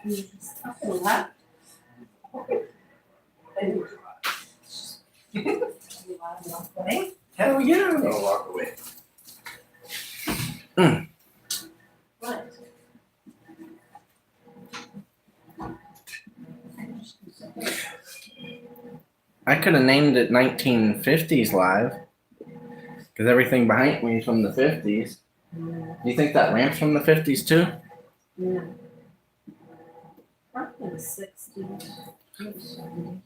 What? Hell yeah, I'm gonna walk away. What? I could have named it 1950s Live because everything behind me is from the 50s. Do you think that lamp's from the 50s too? No. Probably the 60s. Maybe 70s.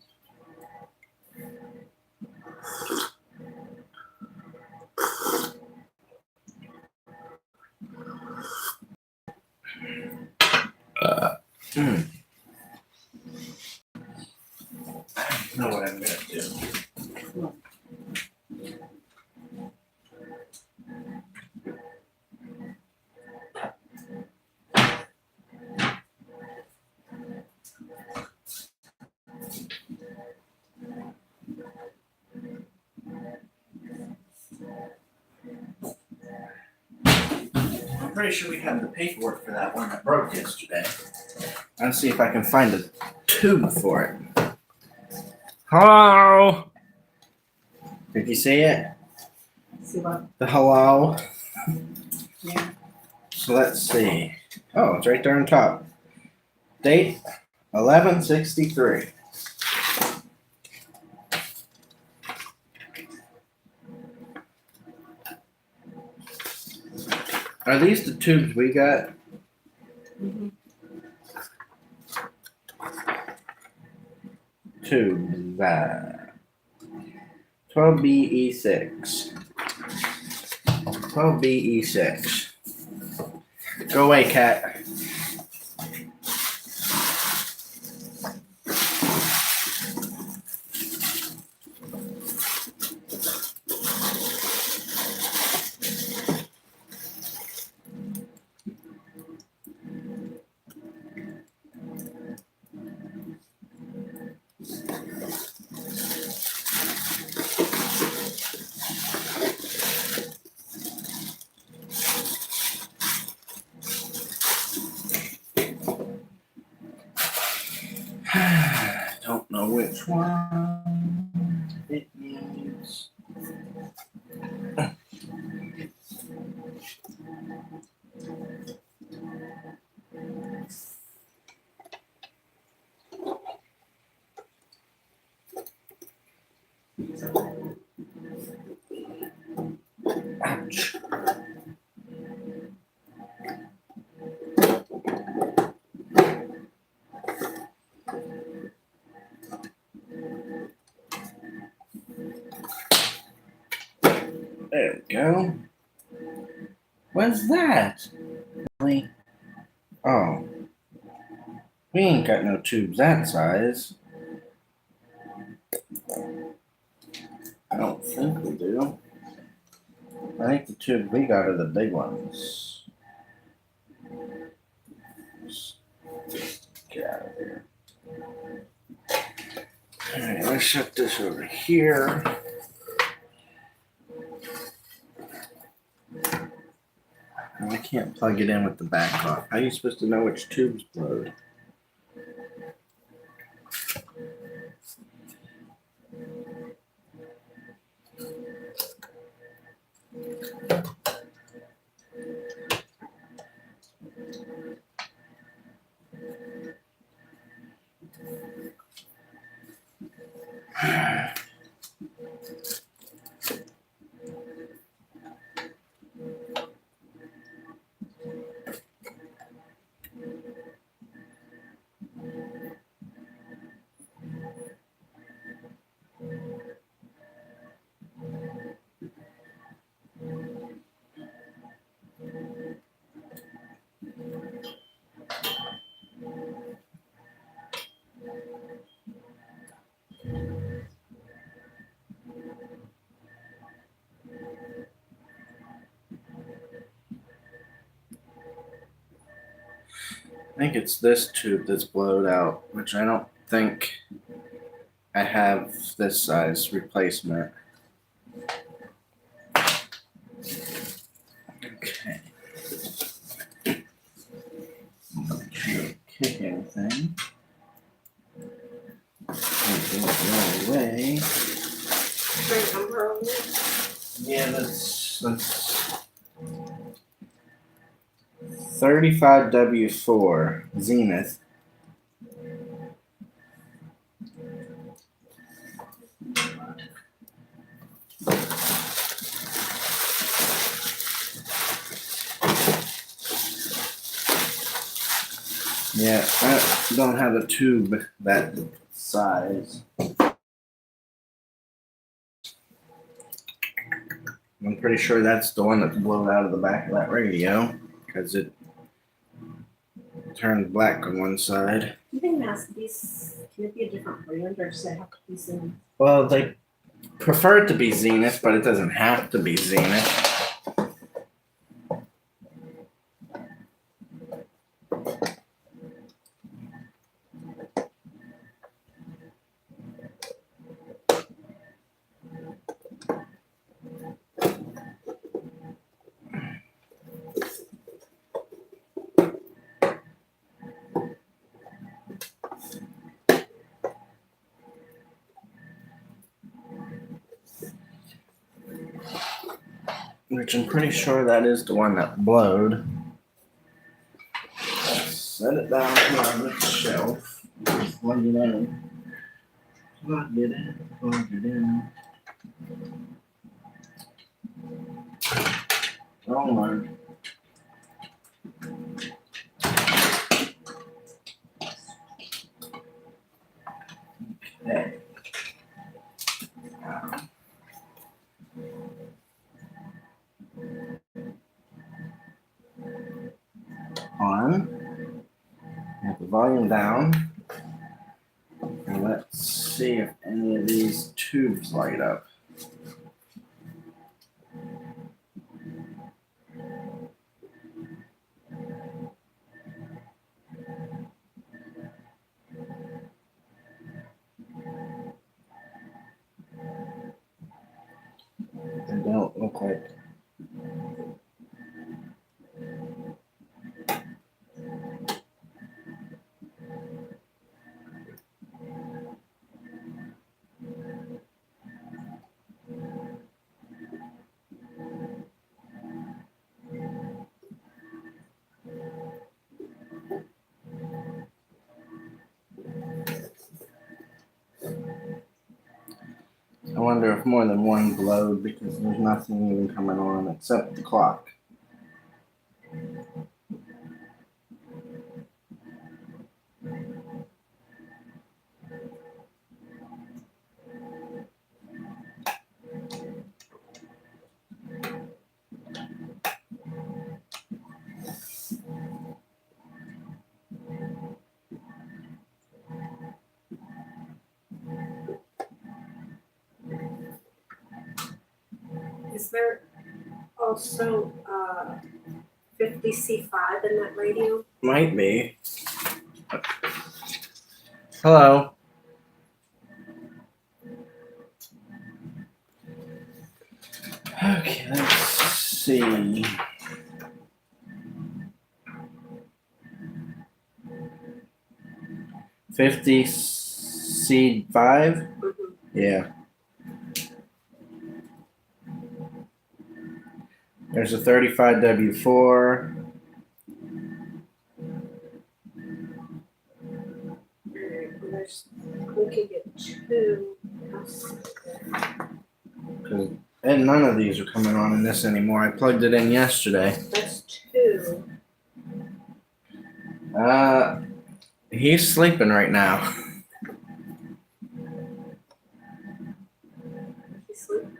I know what I'm gonna do. I'm pretty sure we have the paperwork for that one that broke yesterday. I'll see if I can find a tube for it. Hello? Did you see it? See what? The hello? Yeah. So let's see. Oh, it's right there on top. Date 1163. Are these the tubes we got? Mm-hmm. Tubes. 12BE6. 12BE6. Go away, cat. Don't know which one it needs. Ouch. There we go. What's that? Really? Oh. We ain't got no tubes that size. I don't think we do. I think the tubes we got are the big ones. Get out of here. Alright, let's shut this over here. Oh, I can't plug it in with the back off. How are you supposed to know which tube's blowed? I think it's this tube that's blowed out, which I don't think I have this size replacement. Okay. Kicking. thing. It will go away. Right number on it. Yeah, that's 35W4 Zenith. Yeah, I don't have a tube that size. I'm pretty sure that's the one that blew out of the back of that radio because it turned black on one side. You think can it be a different brand or does it have to be same? Well, they prefer it to be Zenith, but it doesn't have to be Zenith. Which I'm pretty sure that is the one that blowed. Set it down here on the shelf. Plug it in. Plug it in. Plug it in. Wrong one. Okay. On. Have the volume down. And let's see if any of these tubes light up. They don't look like. I wonder if more than one glowed because there's nothing even coming on except the clock. Is there also 50C5 in that radio? Might be. Hello. Okay, let's see. $50C5? Mm-hmm. Yeah. There's a 35W4. We could get two. And none of these are coming on in this anymore. I plugged it in yesterday. That's two. He's sleeping right now. He's sleeping.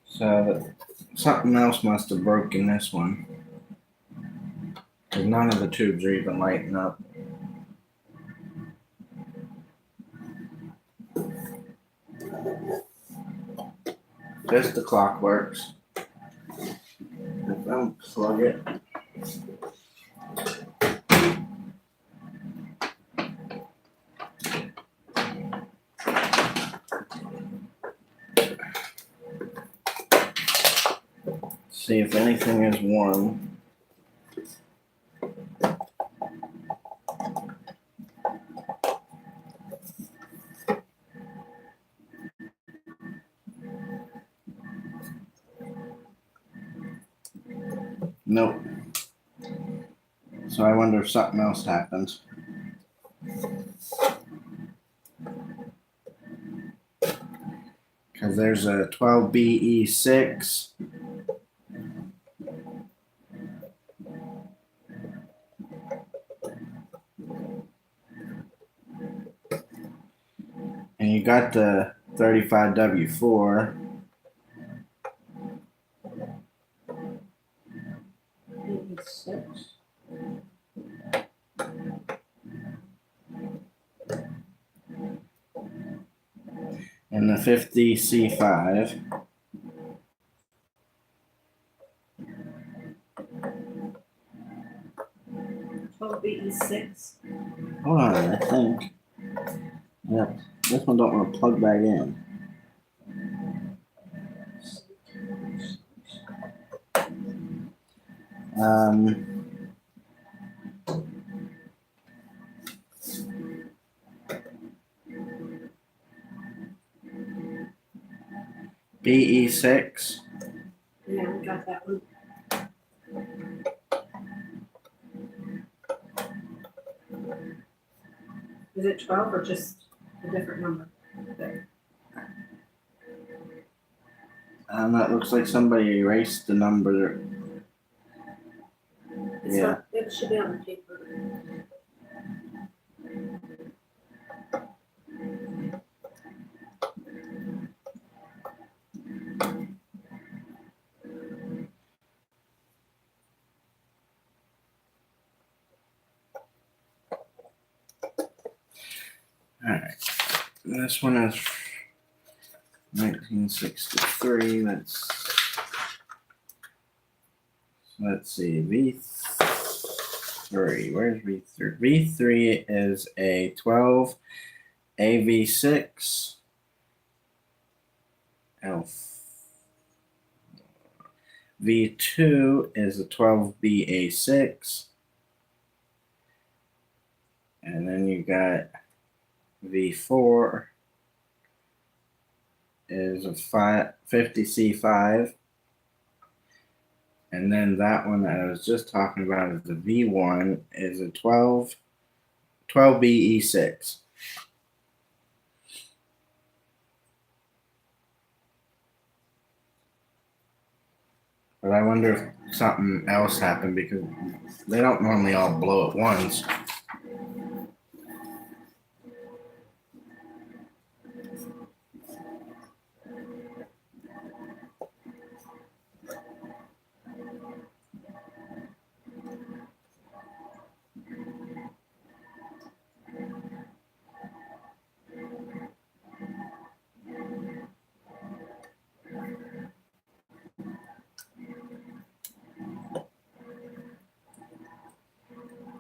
So something else must have broken this one. Because none of the tubes are even lighting up. Just the clock works. If I unplug it. See if anything is warm. Nope. So I wonder if something else happened. Because there's a 12BE6. And you got the 35W4. 86. And the 50C5. BE6. Hold on, I think. Yep. This one don't want to plug back in. BE6. Yeah, we got that one. Is it 12 or just a different number? There. That looks like somebody erased the number. It's Yeah. not, it should be on the paper. Alright. This one is 1963. Let's see. V3. Where's V3? V3 is a 12 AV6. V2 is a 12BA6. And then you got V4 is a 50C5. And then that one that I was just talking about is the V1 is a 12BE6. But I wonder if something else happened because they don't normally all blow at once.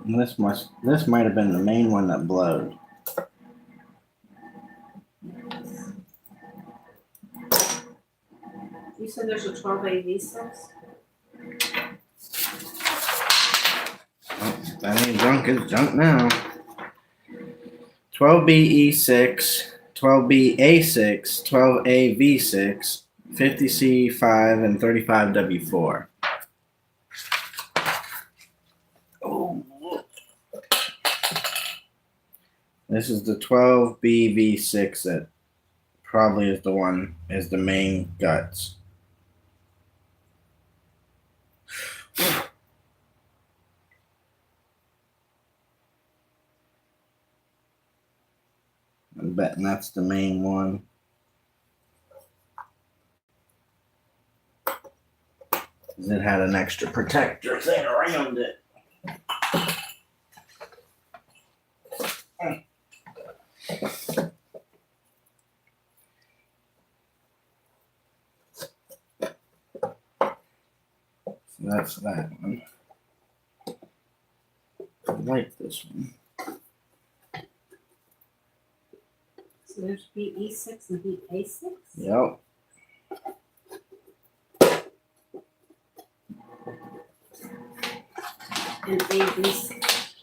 And this might have been the main one that blowed. You said there's a 12 AV6? Oh, that ain't junk, it's junk now. 12BE6, 12BA6, 12AV6, 50C5, and 35W4. Oh. This is the 12BV6 that probably is the main guts. I'm betting that's the main one. It had an extra protector thing around it. So that's that one. I like this one. So there's BE6 and BA6? Yep. And AV6.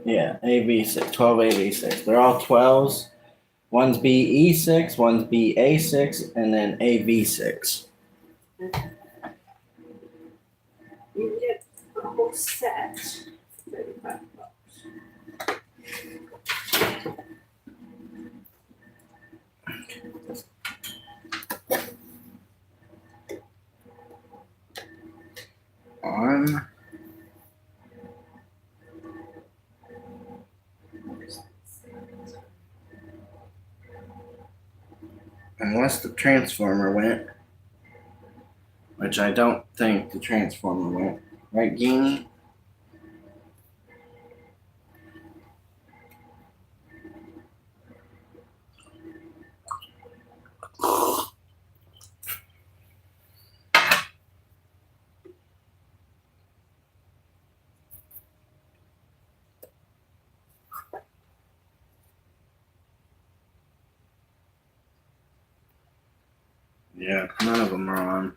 Yeah, AV6, 12 AV6. They're all 12s. One's BE6, one's BA6, and then AV6. You get a whole set. 35 bucks. On. Unless the transformer went, which I don't think the transformer went. Right, Genie? Yeah, none of them are on.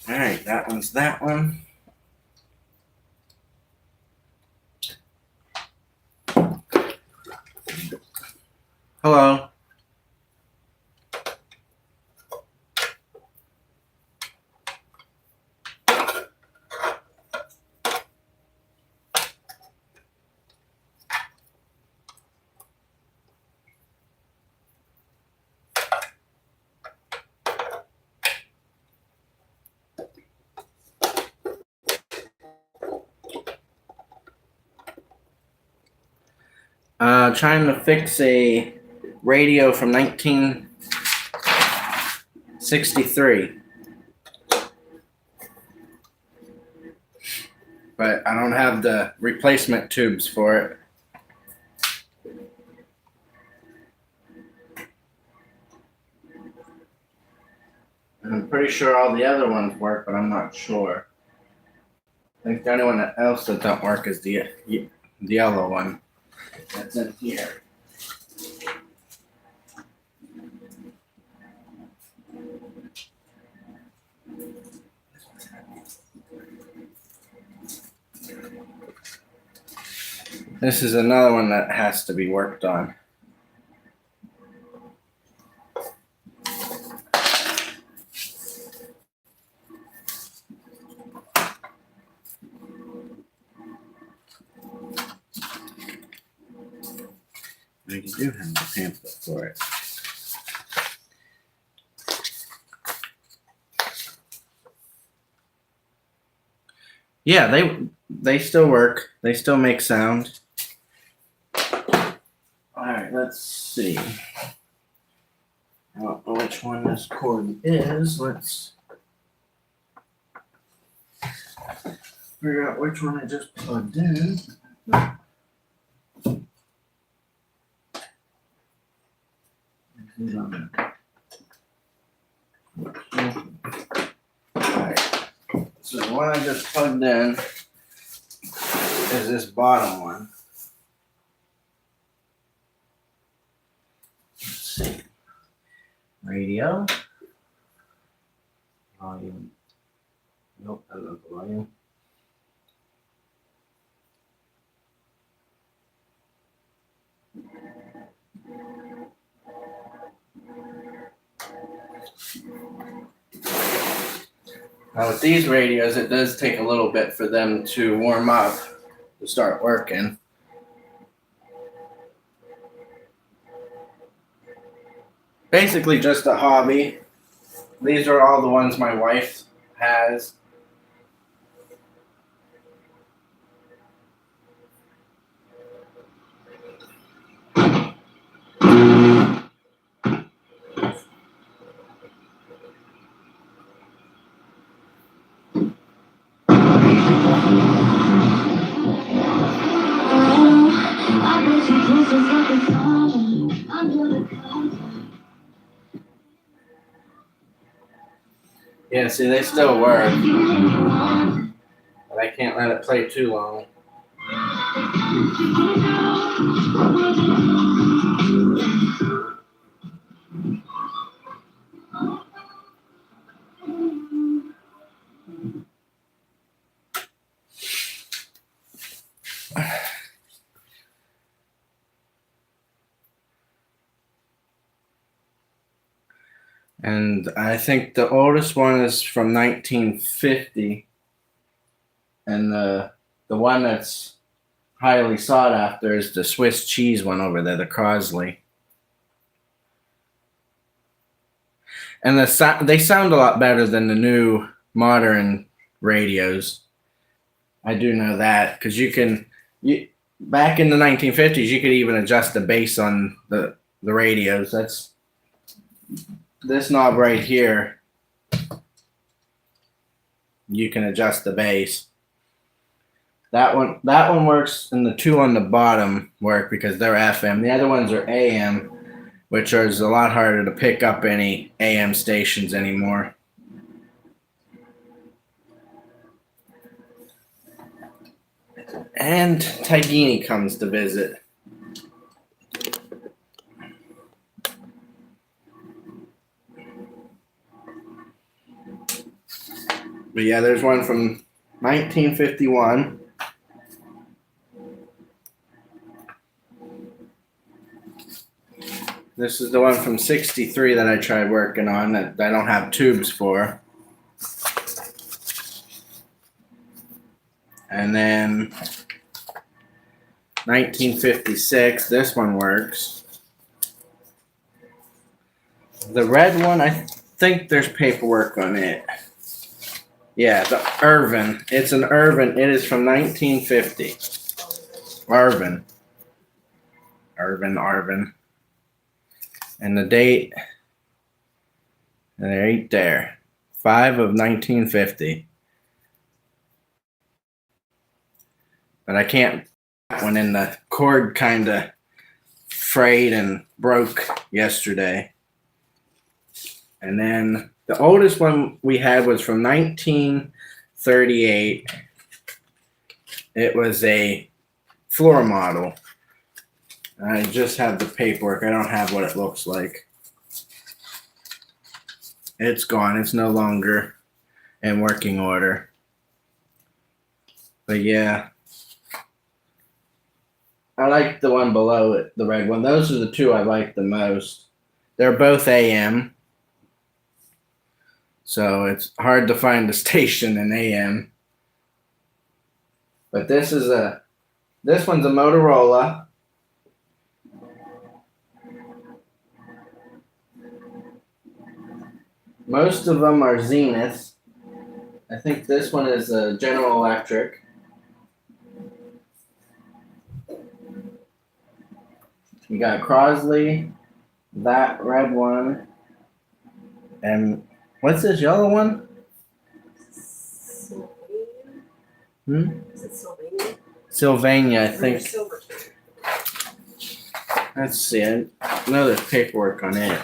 All right, that one's that one. Hello. Trying to fix a radio from 1963. But I don't have the replacement tubes for it. And I'm pretty sure all the other ones work, but I'm not sure. I think the only one else that don't work is the yellow one that's in here. This is another one that has to be worked on. I do have the pamphlet for it. Yeah, they still work. They still make sound. All right, let's see. I don't know which one this cord is. Let's figure out which one I just plugged in. Alright, so the one I just plugged in is this bottom one. Let's see. Radio. Volume. Nope, that's not the volume. Now with these radios, it does take a little bit for them to warm up to start working. Basically just a hobby. These are all the ones my wife has. Yeah, see, they still work, but I can't let it play too long. And I think the oldest one is from 1950, and the one that's highly sought after is the Swiss cheese one over there, the Crosley. And they sound a lot better than the new modern radios. I do know that because back in the 1950s you could even adjust the bass on the radios. That's this knob right here. You can adjust the bass. That one works, and the two on the bottom work because they're FM. The other ones are AM, which is a lot harder to pick up any AM stations anymore. And Tigini comes to visit. But yeah, there's one from 1951. This is the one from 63 that I tried working on that I don't have tubes for. And then 1956, this one works. The red one, I think there's paperwork on it. Yeah, the Irvin. It's an Irvin. It is from 1950. Irvin. And the date, right there, 5 of 1950. But I can't. That one in the cord kind of frayed and broke yesterday. And then the oldest one we had was from 1938. It was a floor model. I just have the paperwork. I don't have what it looks like. It's gone. It's no longer in working order. But yeah. I like the one below it, the red one. Those are the two I like the most. They're both AM. So it's hard to find a station in AM. But this one's a Motorola. Most of them are Zenith. I think this one is a General Electric. You got Crosley, that red one, and what's this yellow one? Sylvania? Is it Sylvania? Sylvania, I think. Silverton. Let's see. I know there's paperwork on it.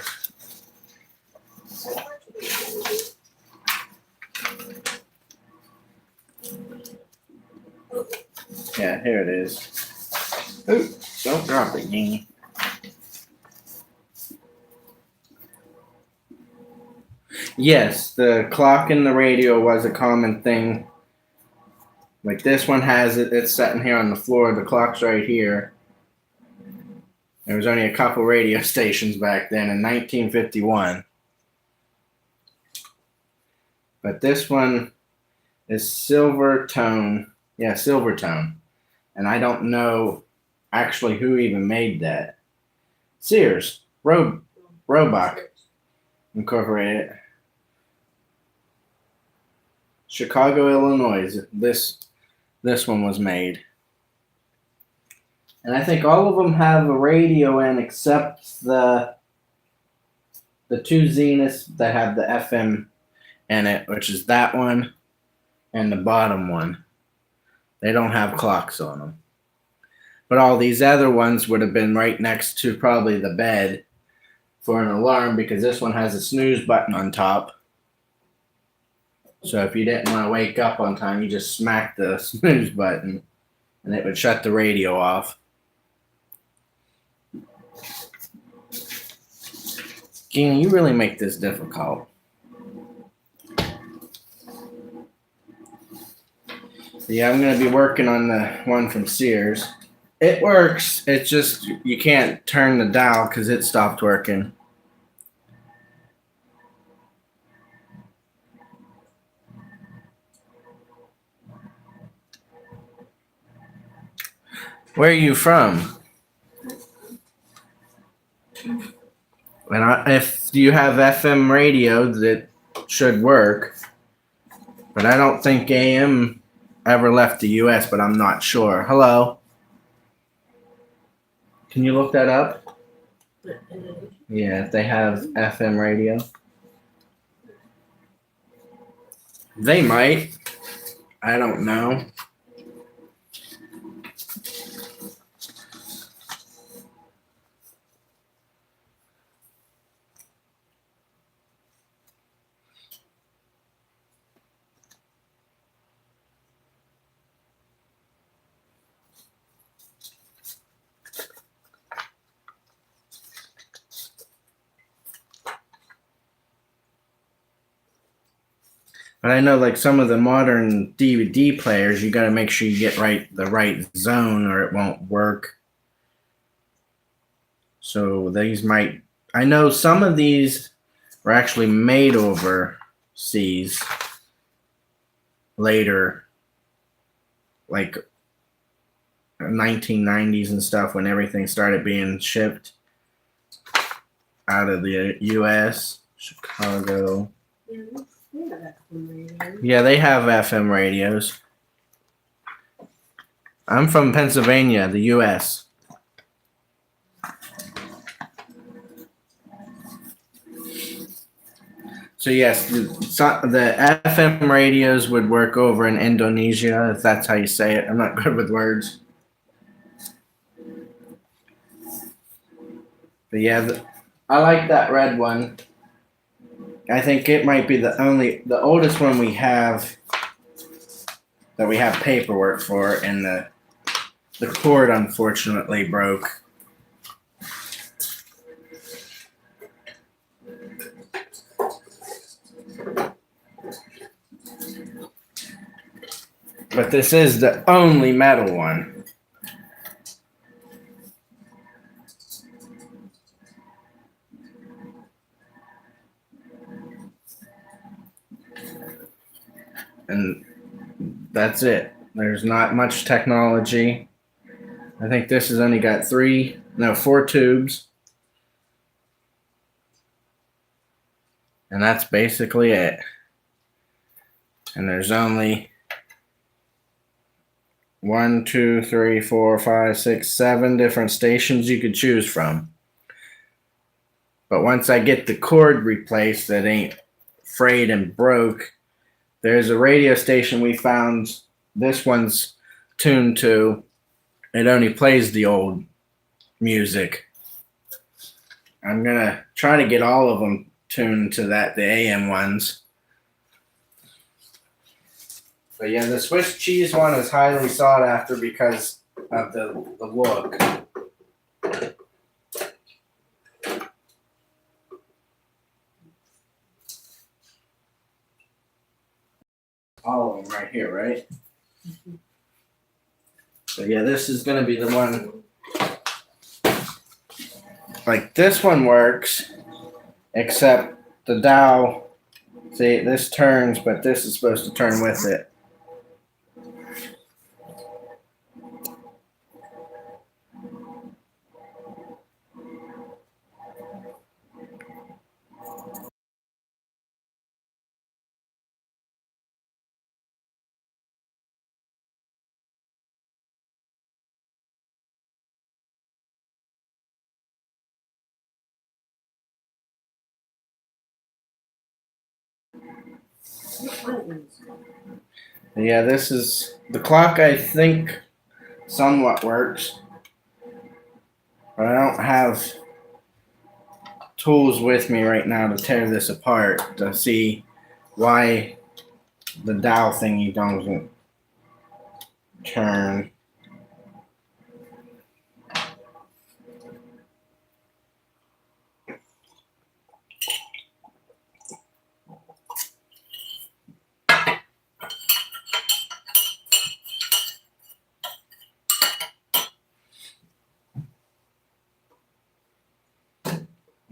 Yeah, here it is. Ooh, don't drop it, Ying. Yes, the clock and the radio was a common thing. Like this one has it. It's sitting here on the floor. The clock's right here. There was only a couple radio stations back then in 1951. But this one is Silvertone. Yeah, Silvertone. And I don't know actually who even made that. Sears. Roebuck Incorporated. Chicago, Illinois. This one was made. And I think all of them have a radio in except the two Zeniths that have the FM in it, which is that one and the bottom one. They don't have clocks on them. But all these other ones would have been right next to probably the bed for an alarm because this one has a snooze button on top. So if you didn't want to wake up on time, you just smack the snooze button and it would shut the radio off. Gina, you really make this difficult. Yeah, I'm going to be working on the one from Sears. It works. It's just you can't turn the dial because it stopped working. Where are you from? And if you have FM radio, that should work. But I don't think AM ever left the US, but I'm not sure. Hello? Can you look that up? Yeah, if they have FM radio. They might. I don't know. But I know, like, some of the modern DVD players, you got to make sure you get the right zone, or it won't work. So these might. I know some of these were actually made overseas later, like 1990s and stuff, when everything started being shipped out of the U.S. Chicago. Yeah, they have FM radios. I'm from Pennsylvania, the U.S. So yes, the FM radios would work over in Indonesia, if that's how you say it. I'm not good with words. But yeah, I like that red one. I think it might be the oldest one we have that we have paperwork for, and the cord unfortunately broke. But this is the only metal one. And that's it. There's not much technology. I think this has only got 4 tubes. And that's basically it. And there's only 1, 2, 3, 4, 5, 6, 7 different stations you could choose from. But once I get the cord replaced that ain't frayed and broke, there's a radio station we found. This one's tuned to. It only plays the old music. I'm going to try to get all of them tuned to the AM ones. But yeah, the Swiss cheese one is highly sought after because of the look. All of them right here, right? Mm-hmm. So yeah, this is going to be the one. Like, this one works, except the dial. See, this turns, but this is supposed to turn with it. Yeah, this is the clock. I think somewhat works, but I don't have tools with me right now to tear this apart to see why the dial thingy doesn't turn.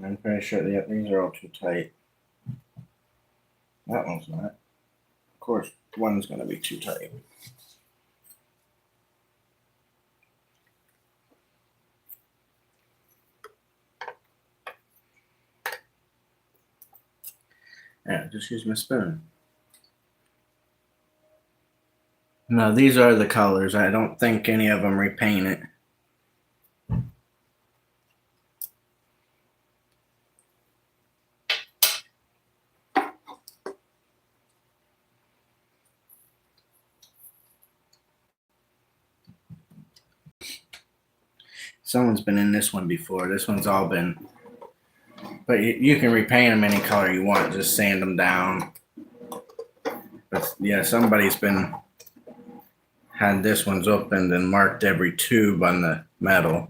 I'm pretty sure these are all too tight. That one's not. Of course, one's going to be too tight. Yeah, just use my spoon. No, these are the colors. I don't think any of them repaint it. Someone's been in this one before. This one's all been, but you can repaint them any color you want. Just sand them down. But yeah, somebody's been had this one's opened and marked every tube on the metal.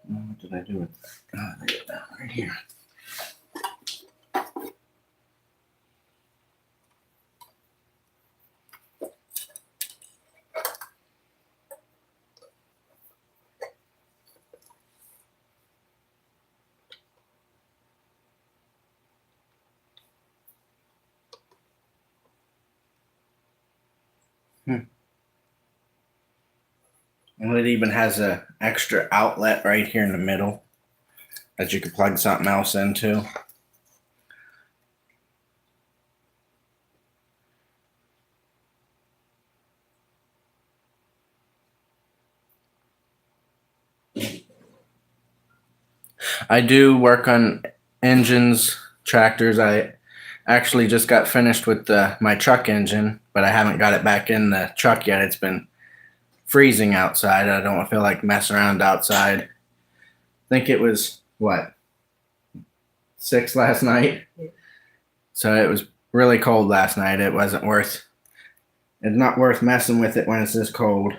What did I do with that? Oh, I got that right here. And it even has a extra outlet right here in the middle that you could plug something else into. I do work on engines, tractors. I actually just got finished with my truck engine, but I haven't got it back in the truck yet. It's been freezing outside. I don't feel like messing around outside. I think it was what, 6 last night. So it was really cold last night. It's not worth messing with it when it's this cold.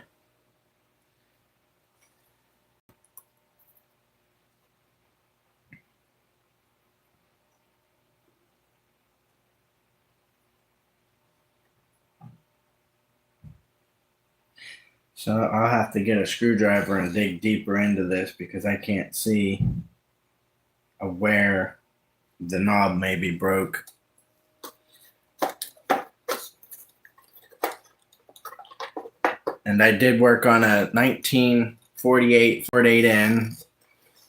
So I'll have to get a screwdriver and dig deeper into this because I can't see where the knob may be broke. And I did work on a 1948 Ford 8N.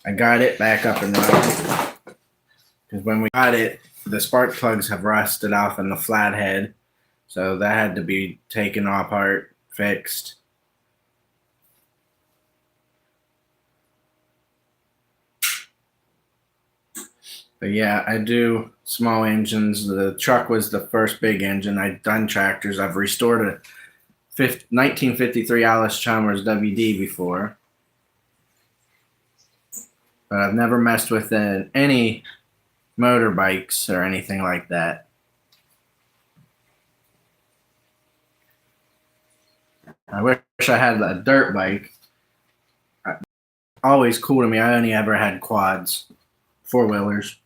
I got it back up and running because when we got it, the spark plugs have rusted off in the flathead. So that had to be taken apart, fixed. But yeah, I do small engines. The truck was the first big engine. I've done tractors. I've restored a 1953 Alice Chalmers WD before. But I've never messed with any motorbikes or anything like that. I wish I had a dirt bike. Always cool to me. I only ever had quads, four-wheelers.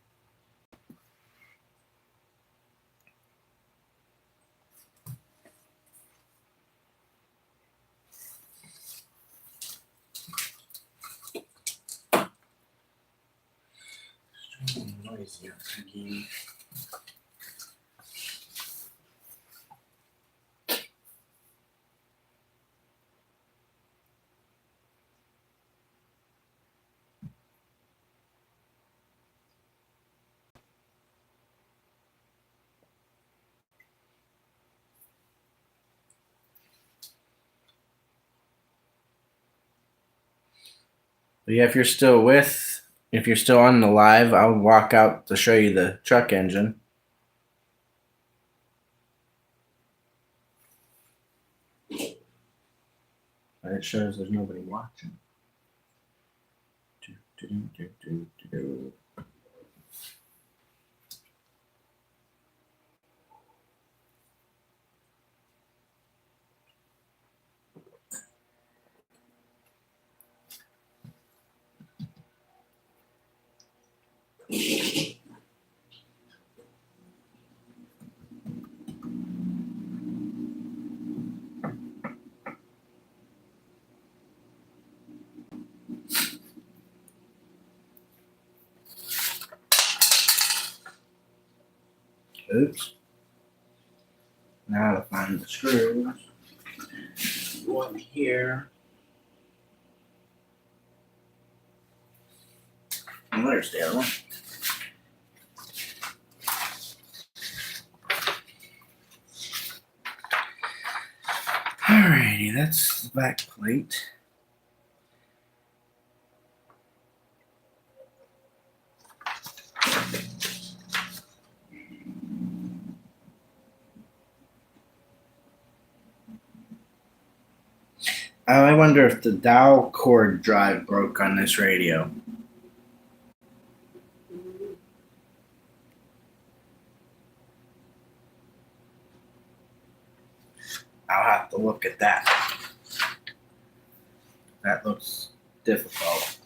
Noisy again. But yeah, if you're still on the live, I'll walk out to show you the truck engine. But it shows there's nobody watching. Oops. Now to find the screws. One here. And there's the other one. Alrighty, that's the back plate. I wonder if the Dow cord drive broke on this radio. I'll have to look at that. That looks difficult.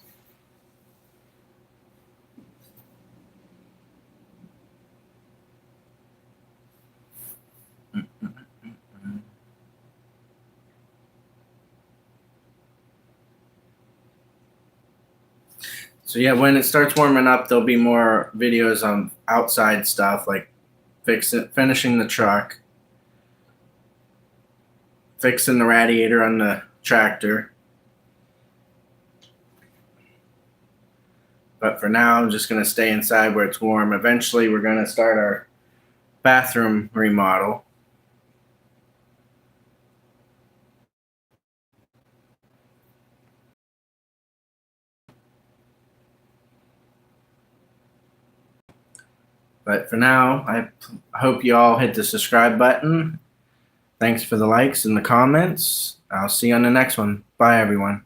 So yeah, when it starts warming up, there'll be more videos on outside stuff like finishing the truck, fixing the radiator on the tractor. But for now, I'm just going to stay inside where it's warm. Eventually, we're going to start our bathroom remodel. But for now, I hope you all hit the subscribe button. Thanks for the likes and the comments. I'll see you on the next one. Bye, everyone.